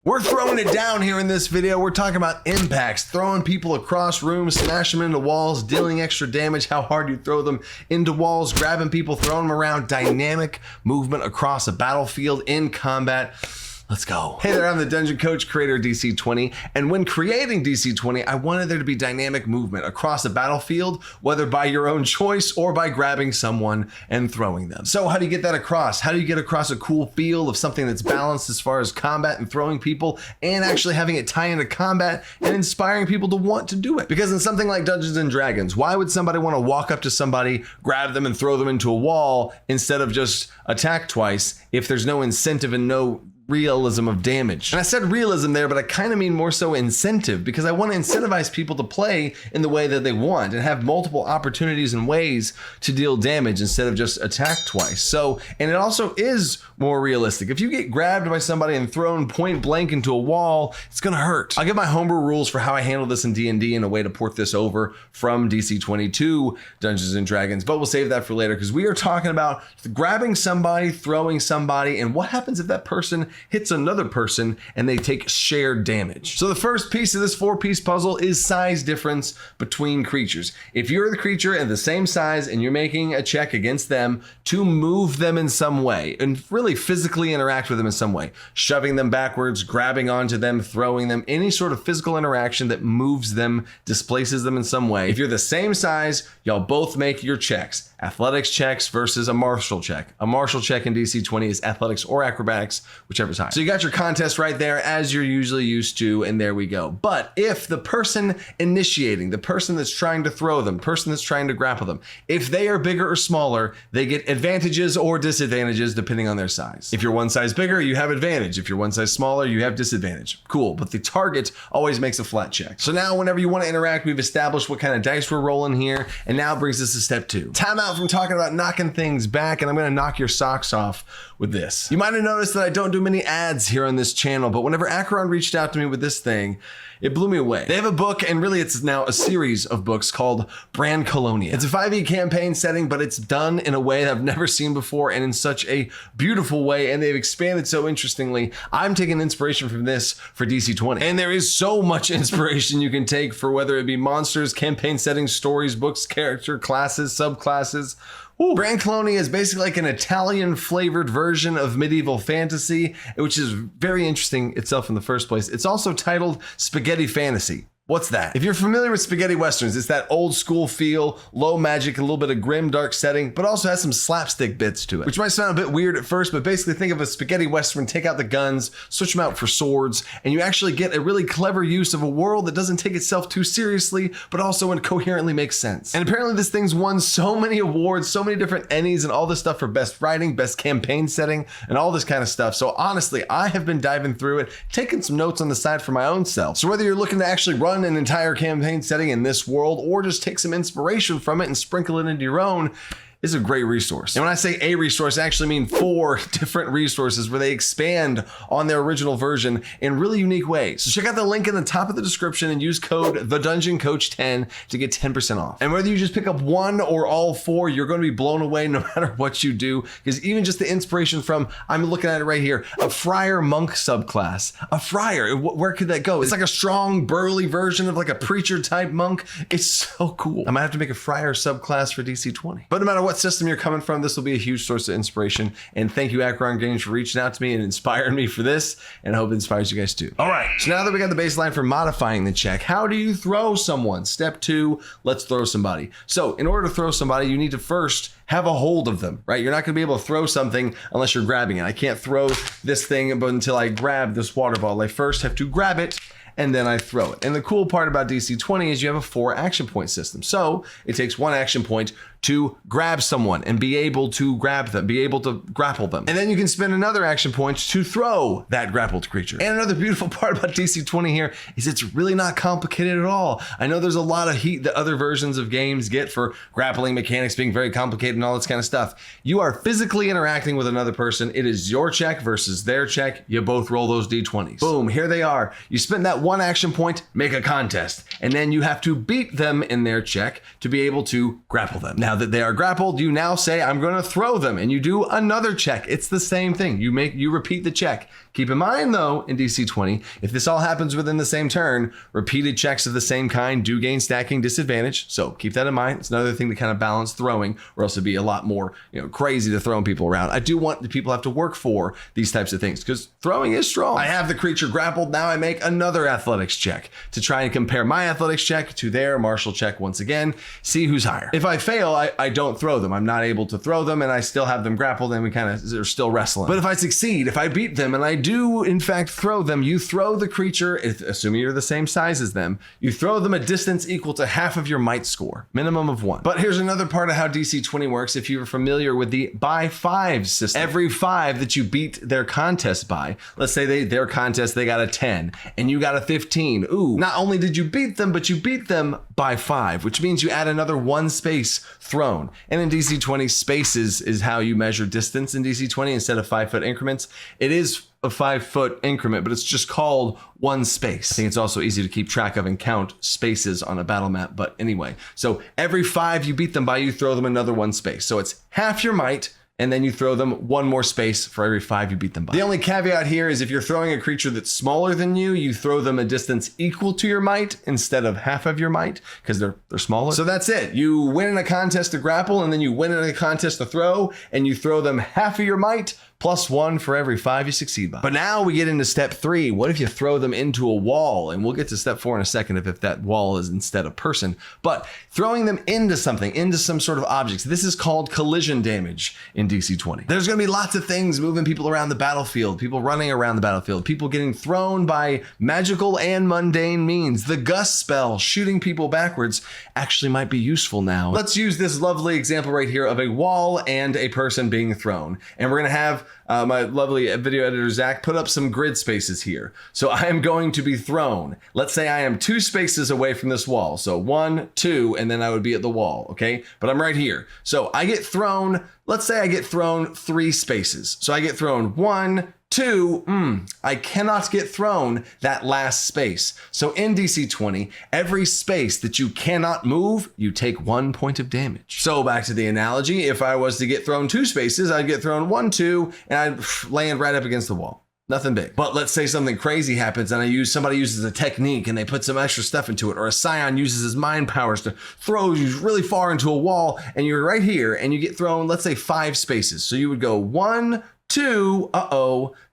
We're throwing it down here in this video. We're talking about impacts, throwing people across rooms, smashing them into walls, dealing extra damage, how hard you throw them into walls, grabbing people, throwing them around, dynamic movement across a battlefield in combat. Let's go. Hey there, I'm the Dungeon Coach, creator of DC20, and when creating DC20, I wanted there to be dynamic movement across a battlefield, whether by your own choice or by grabbing someone and throwing them. So how do you get that across? How do you get across a cool feel of something that's balanced as far as combat and throwing people, and actually having it tie into combat and inspiring people to want to do it? Because in something like Dungeons and Dragons, why would somebody want to walk up to somebody, grab them and throw them into a wall instead of just attack twice if there's no incentive and no realism of damage? And I said realism there, but I kind of mean more so incentive, because I want to incentivize people to play in the way that they want and have multiple opportunities and ways to deal damage instead of just attack twice. So, and it also is more realistic. If you get grabbed by somebody and thrown point blank into a wall, it's gonna hurt. I'll give my homebrew rules for how I handle this in D&D and a way to port this over from DC20 to Dungeons and Dragons, but we'll save that for later because we are talking about grabbing somebody, throwing somebody, and what happens if that person hits another person and they take shared damage. So the first piece of this 4-piece puzzle is size difference between creatures. If you're the creature and the same size and you're making a check against them to move them in some way and really physically interact with them in some way, shoving them backwards, grabbing onto them, throwing them, any sort of physical interaction that moves them, displaces them in some way. If you're the same size, y'all both make your checks. Athletics checks versus a martial check. A martial check in DC20 is athletics or acrobatics, whichever's higher. So you got your contest right there as you're usually used to, and there we go. But if the person initiating, the person that's trying to throw them, person that's trying to grapple them, if they are bigger or smaller, they get advantages or disadvantages depending on their size. If you're one size bigger, you have advantage. If you're one size smaller, you have disadvantage. Cool, but the target always makes a flat check. So now whenever you want to interact, we've established what kind of dice we're rolling here, and now brings us to step 2. Time out from talking about knocking things back, and I'm gonna knock your socks off with this. You might have noticed that I don't do many ads here on this channel, but whenever Acheron reached out to me with this thing, it blew me away. They have a book, and really it's now a series of books called Brancalonia. It's a 5e campaign setting, but it's done in a way that I've never seen before and in such a beautiful way, and they've expanded so interestingly. I'm taking inspiration from this for DC20. And there is so much inspiration you can take for whether it be monsters, campaign settings, stories, books, character, classes, subclasses. Ooh. Brancalonia is basically like an Italian flavored version of medieval fantasy, which is very interesting itself in the first place. It's also titled Spaghetti Fantasy. What's that? If you're familiar with spaghetti westerns, it's that old school feel, low magic, a little bit of grim, dark setting, but also has some slapstick bits to it, which might sound a bit weird at first, but basically think of a spaghetti western, take out the guns, switch them out for swords, and you actually get a really clever use of a world that doesn't take itself too seriously, but also incoherently makes sense. And apparently this thing's won so many awards, so many different Ennies and all this stuff for best writing, best campaign setting, and all this kind of stuff. So honestly, I have been diving through it, taking some notes on the side for my own self. So whether you're looking to actually run an entire campaign setting in this world or just take some inspiration from it and sprinkle it into your own, is a great resource. And when I say a resource, I actually mean 4 different resources where they expand on their original version in really unique ways. So check out the link in the top of the description and use code TheDungeonCoach10 to get 10% off. And whether you just pick up one or all 4, you're going to be blown away no matter what you do, because even just the inspiration from, I'm looking at it right here, a friar monk subclass. A friar, where could that go? It's like a strong, burly version of like a preacher type monk. It's so cool. I might have to make a friar subclass for DC20. But no matter what system you're coming from, this will be a huge source of inspiration. And thank you, Acheron Games, for reaching out to me and inspiring me for this, and I hope it inspires you guys too. All right, so now that we got the baseline for modifying the check, how do you throw someone? Step 2, let's throw somebody. So in order to throw somebody, you need to first have a hold of them, right? You're not gonna be able to throw something unless you're grabbing it. I can't throw this thing until I grab this water bottle. I first have to grab it, and then I throw it. And the cool part about DC20 is you have a 4 action point system. So it takes 1 action point to grab someone and be able to grab them, be able to grapple them. And then you can spend another action point to throw that grappled creature. And another beautiful part about DC20 here is it's really not complicated at all. I know there's a lot of heat that other versions of games get for grappling mechanics being very complicated and all this kind of stuff. You are physically interacting with another person. It is your check versus their check. You both roll those D20s. Boom, here they are. You spend that 1 action point, make a contest, and then you have to beat them in their check to be able to grapple them. Now, Now that they are grappled, you now say, I'm going to throw them, and you do another check. It's the same thing. You repeat the check. Keep in mind, though, in DC20, if this all happens within the same turn, repeated checks of the same kind do gain stacking disadvantage. So keep that in mind. It's another thing to kind of balance throwing, or else it'd be a lot more, crazy to throwing people around. I do want the people to have to work for these types of things because throwing is strong. I have the creature grappled. Now I make another athletics check to try and compare my athletics check to their martial check once again, see who's higher. If I fail, I don't throw them. I'm not able to throw them, and I still have them grappled, and they're still wrestling. But if I succeed, if I beat them, and I do in fact throw them, you throw the creature, assuming you're the same size as them, you throw them a distance equal to half of your might score, minimum of 1. But here's another part of how DC20 works if you're familiar with the by 5 system. Every 5 that you beat their contest by, let's say their contest, they got a 10 and you got a 15. Ooh, not only did you beat them, but you beat them by 5, which means you add another 1 space thrown. And in DC20, spaces is how you measure distance in DC20 instead of 5-foot increments. It is a 5-foot increment, but it's just called 1 space. I think it's also easy to keep track of and count spaces on a battle map. But anyway, so every 5 you beat them by, you throw them another 1 space. So it's half your might, and then you throw them 1 more space for every 5 you beat them by. The only caveat here is if you're throwing a creature that's smaller than you throw them a distance equal to your might instead of half of your might because they're smaller. So that's it. You win in a contest to grapple, and then you win in a contest to throw, and you throw them half of your might +1 for every 5 you succeed by. But now we get into step 3. What if you throw them into a wall? And we'll get to step 4 in a second if that wall is instead a person. But throwing them into something, into some sort of objects. This is called collision damage in DC20. There's going to be lots of things moving people around the battlefield, people running around the battlefield, people getting thrown by magical and mundane means. The gust spell, shooting people backwards, actually might be useful now. Let's use this lovely example right here of a wall and a person being thrown. And we're going to have my lovely video editor, Zack, put up some grid spaces here. So I am going to be thrown. Let's say I am 2 spaces away from this wall. So 1, 2, and then I would be at the wall, okay? But I'm right here. So I get thrown, let's say I get thrown 3 spaces. So I get thrown 1, 2, I cannot get thrown that last space. So in DC20, every space that you cannot move, you take 1 point of damage. So back to the analogy, if I was to get thrown 2 spaces, I'd get thrown 1, 2, and I'd land right up against the wall. Nothing big. But let's say something crazy happens and somebody uses a technique and they put some extra stuff into it, or a scion uses his mind powers to throw you really far into a wall, and you're right here and you get thrown, let's say 5 spaces. So you would go 1, 2,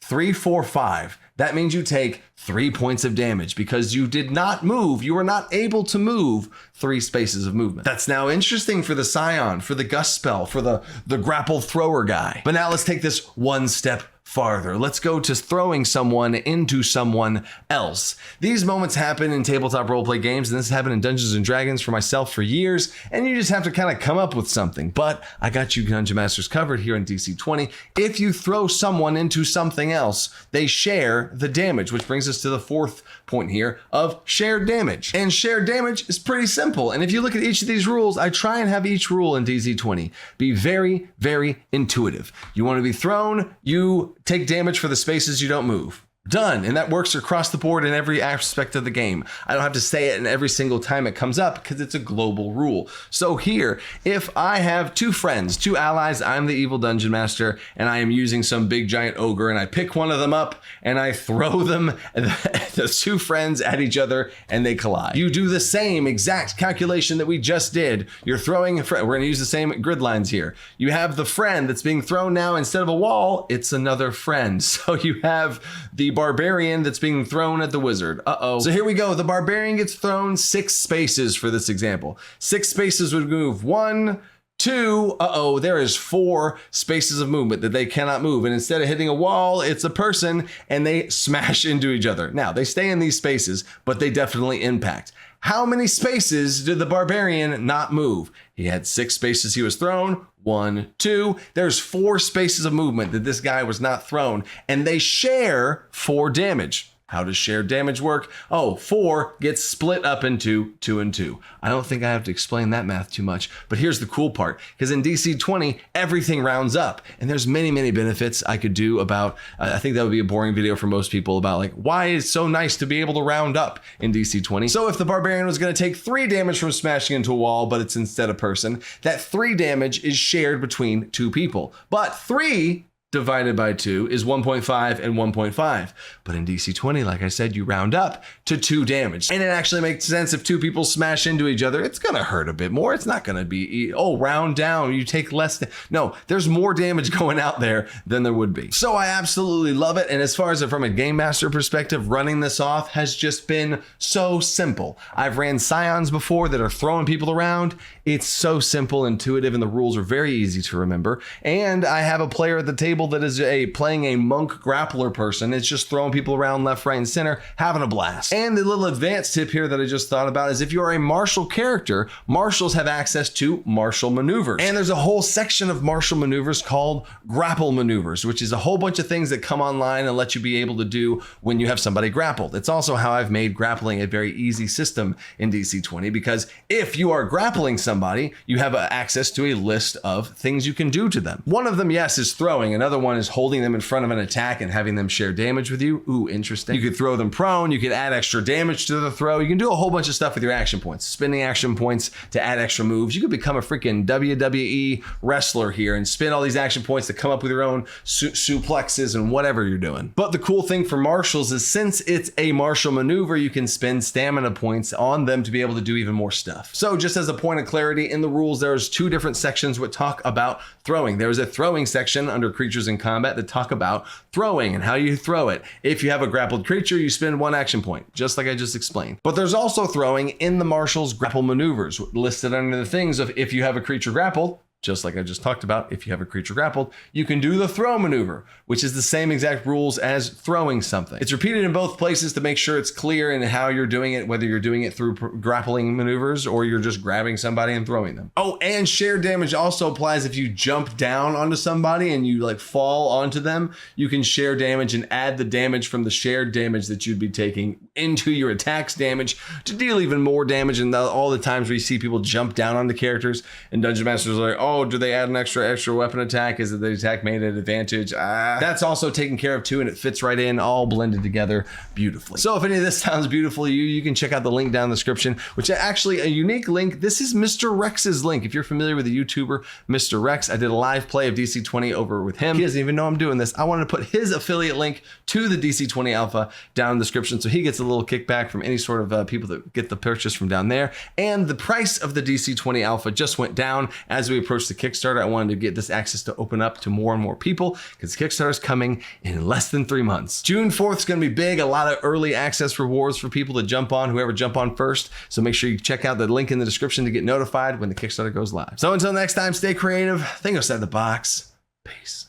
3, 4, 5. That means you take 3 points of damage because you did not move. You were not able to move 3 spaces of movement. That's now interesting for the scion, for the gust spell, for the grapple thrower guy. But now let's take this 1 step farther. Let's go to throwing someone into someone else. These moments happen in tabletop roleplay games, and this has happened in Dungeons and Dragons for myself for years, and you just have to kind of come up with something. But I got you Dungeon Masters covered here in DC20. If you throw someone into something else, they share the damage, which brings us to the 4th point here of shared damage. And shared damage is pretty simple. And if you look at each of these rules, I try and have each rule in DC20 be very, very intuitive. You want to be thrown, you take damage for the spaces you don't move. Done. And that works across the board in every aspect of the game. I don't have to say it in every single time it comes up because it's a global rule. So here, if I have 2 friends, 2 allies, I'm the evil dungeon master, and I am using some big giant ogre, and I pick one of them up and I throw them, the 2 friends at each other, and they collide. You do the same exact calculation that we just did. You're throwing a friend. We're going to use the same grid lines here. You have the friend that's being thrown now. Instead of a wall, it's another friend. So you have the barbarian that's being thrown at the wizard. So here we go. The barbarian gets thrown 6 spaces for this example. 6 spaces would move 1, 2, there is 4 spaces of movement that they cannot move. And instead of hitting a wall, it's a person, and they smash into each other. Now, they stay in these spaces, but they definitely impact. How many spaces did the barbarian not move? He had 6 spaces he was thrown. 1, 2. There's 4 spaces of movement that this guy was not thrown, and they share 4 damage. How does shared damage work? Oh, 4 gets split up into 2 and 2. I don't think I have to explain that math too much, but here's the cool part, because in DC20, everything rounds up, and there's many, many benefits I could do about, I think that would be a boring video for most people about like, why it's so nice to be able to round up in DC20. So if the barbarian was going to take 3 damage from smashing into a wall, but it's instead a person, that 3 damage is shared between 2 people. But 3 divided by 2 is 1.5 and 1.5. But in DC20, like I said, you round up to 2 damage. And it actually makes sense if 2 people smash into each other, it's gonna hurt a bit more. It's not gonna be, oh, round down, you take less. No, there's more damage going out there than there would be. So I absolutely love it. And as far as from a game master perspective, running this off has just been so simple. I've ran Scions before that are throwing people around. It's so simple, intuitive, and the rules are very easy to remember. And I have a player at the table that is playing a monk grappler person. It's just throwing people around left, right, and center, having a blast. And the little advanced tip here that I just thought about is if you are a martial character, martials have access to martial maneuvers. And there's a whole section of martial maneuvers called grapple maneuvers, which is a whole bunch of things that come online and let you be able to do when you have somebody grappled. It's also how I've made grappling a very easy system in DC20, because if you are grappling somebody, you have access to a list of things you can do to them. One of them, yes, is throwing. Another one is holding them in front of an attack and having them share damage with you. Ooh, interesting. You could throw them prone. You could add extra damage to the throw. You can do a whole bunch of stuff with your action points, spending action points to add extra moves. You could become a freaking WWE wrestler here and spend all these action points to come up with your own suplexes and whatever you're doing. But the cool thing for martials is since it's a martial maneuver, you can spend stamina points on them to be able to do even more stuff. So just as a point of clarity, in the rules, there's 2 different sections that talk about throwing. There's a throwing section under creatures in combat that talk about throwing and how you throw it. If you have a grappled creature, you spend 1 action point, just like I just explained. But there's also throwing in the martial's grapple maneuvers listed under the things of if you have a creature grappled, just like I just talked about, if you have a creature grappled, you can do the throw maneuver, which is the same exact rules as throwing something. It's repeated in both places to make sure it's clear in how you're doing it, whether you're doing it through grappling maneuvers or you're just grabbing somebody and throwing them. Oh, and shared damage also applies if you jump down onto somebody and you like fall onto them. You can share damage and add the damage from the shared damage that you'd be taking into your attack's damage to deal even more damage. And all the times where you see people jump down onto characters and Dungeon Masters are like, oh, do they add an extra weapon attack? Is it the attack made at advantage? That's also taken care of too, and it fits right in, all blended together beautifully. So if any of this sounds beautiful to you, you can check out the link down in the description, which is actually a unique link. This is Mr. Rex's link. If you're familiar with the YouTuber Mr. Rex, I did a live play of DC20 over with him. He doesn't even know I'm doing this. I wanted to put his affiliate link to the DC20 Alpha down in the description, so he gets a little kickback from any sort of people that get the purchase from down there. And the price of the DC20 Alpha just went down as we approached the Kickstarter. I wanted to get this access to open up to more and more people because Kickstarter is coming in less than 3 months. June 4th is going to be big. A lot of early access rewards for people to jump on, whoever jump on first. So make sure you check out the link in the description to get notified when the Kickstarter goes live. So until next time, stay creative, think outside the box. Peace.